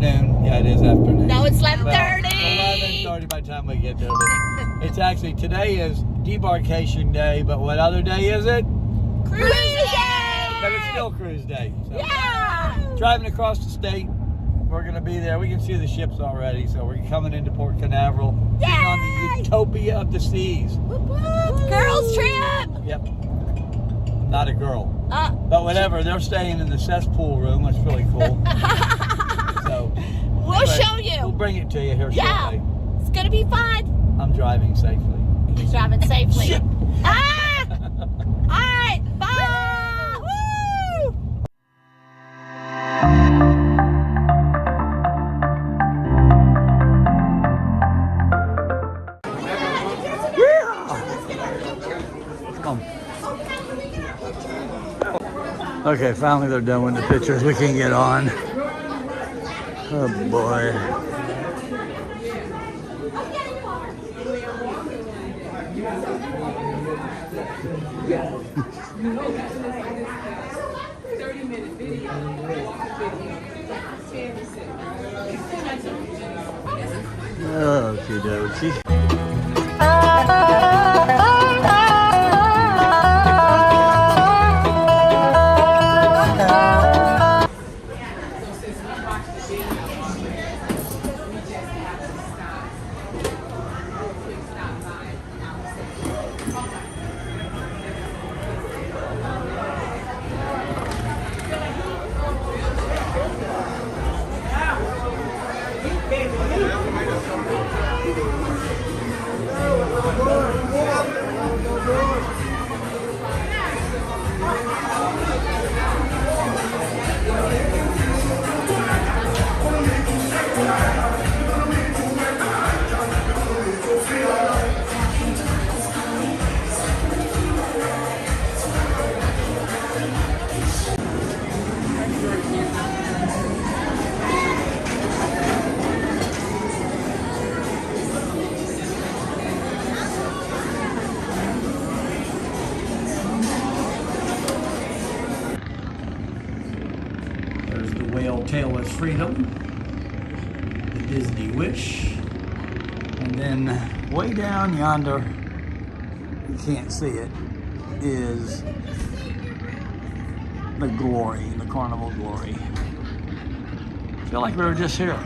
afternoon. Yeah, it is afternoon. No, it's 11:30. Well, 11:30 by the time we get there. It's actually, today is Debarkation Day, but what other day is it? Cruise day! But it's still Cruise Day. So. Yeah! Driving across the state, we're going to be there. We can see the ships already, so we're coming into Port Canaveral. Yay! On the Utopia of the Seas. Whoop, whoop. Girls trip! Yep. Not a girl. But whatever, they're staying in the cesspool room. That's really cool. So we'll show you. We'll bring it to you here shortly. It's going to be fun. I'm driving safely. He's driving safely. Shit. All right, bye! Woo! Okay, finally they're done with the pictures. We can get on. Oh boy. Okie dokie. There's the Whale Tailless Freedom, the Disney Wish, and then way down yonder, you can't see it, is the Glory, the Carnival Glory. I feel like we were just here.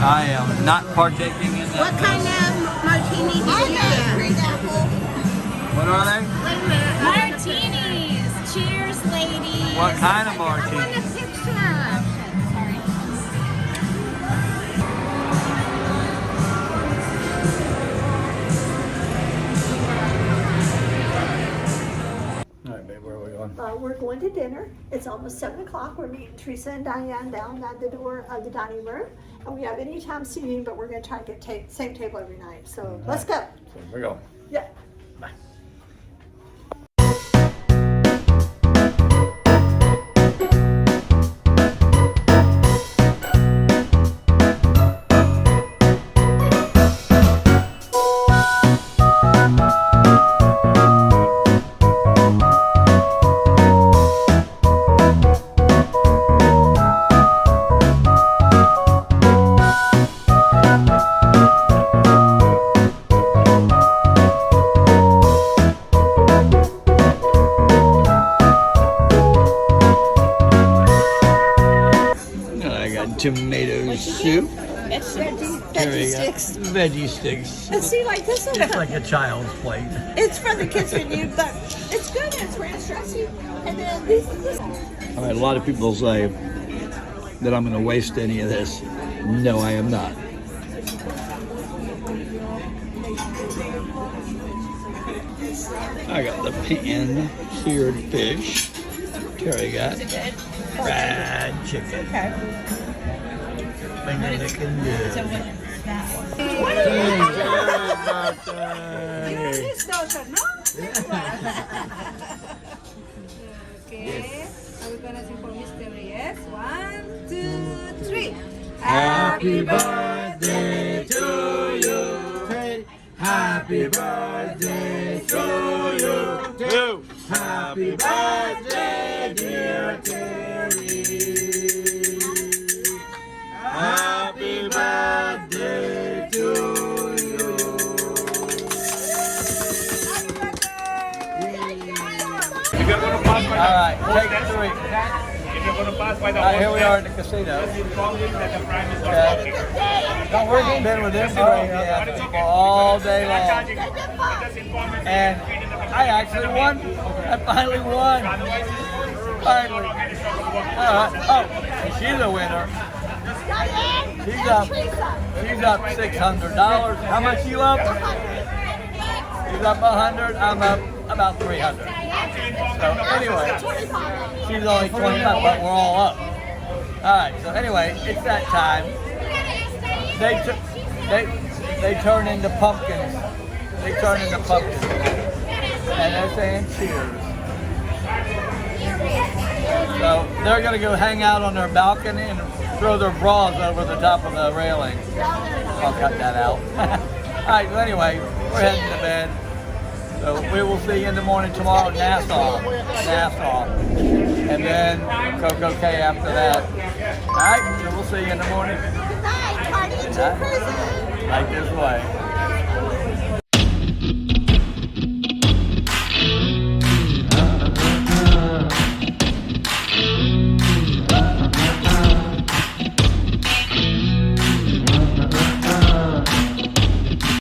I am not partaking in that. What kind of martini did you get? What are they? Martinis. Cheers, ladies. What kind of martini? I want a picture. All right, babe, where are we going? We're going to dinner. It's almost 7 o'clock. We're meeting Teresa and Diane down at the door of the dining room. And we have anytime seating, but we're going to try to get same table every night. So let's go. So we're going. Yeah. Bye. Tomato soup. Veggie sticks. Veggie sticks. And see, like this will It's like a child's plate. It's for the kids menu, but it's good. It's ranch dressing. And then this. All right, a lot of people say that I'm going to waste any of this. No, I am not. I got the pan-seared fish. Terry got fried chicken. Finger licking good. Okay, are we gonna sing for Mr. Yes? 1, 2, 3. Happy birthday to you. Happy birthday to you. Happy birthday, dear Terry. Happy birthday to you. If you're going to pass by All right, take 3. if you're going to pass by the Here we are at the casino. just inform him that the prime is not Don't worry, been with this all day long. charging. Just inform him. And I actually won. I finally won. Finally. Oh, and she's a winner. She's up $600. How much you up? She's up 100. I'm up about 300. So anyway, she's only 25, but we're all up. All right. So anyway, it's that time. They turn into pumpkins. They turn into pumpkins, and they're saying cheers. So they're gonna go hang out on their balcony and throw their bras over the top of the railing. I'll cut that out. All right. So anyway, we're heading to bed. So we will see you in the morning tomorrow in Nassau, and then Coco Cay after that. All right. So we'll see you in the morning. Good night, party to prison. Right this way.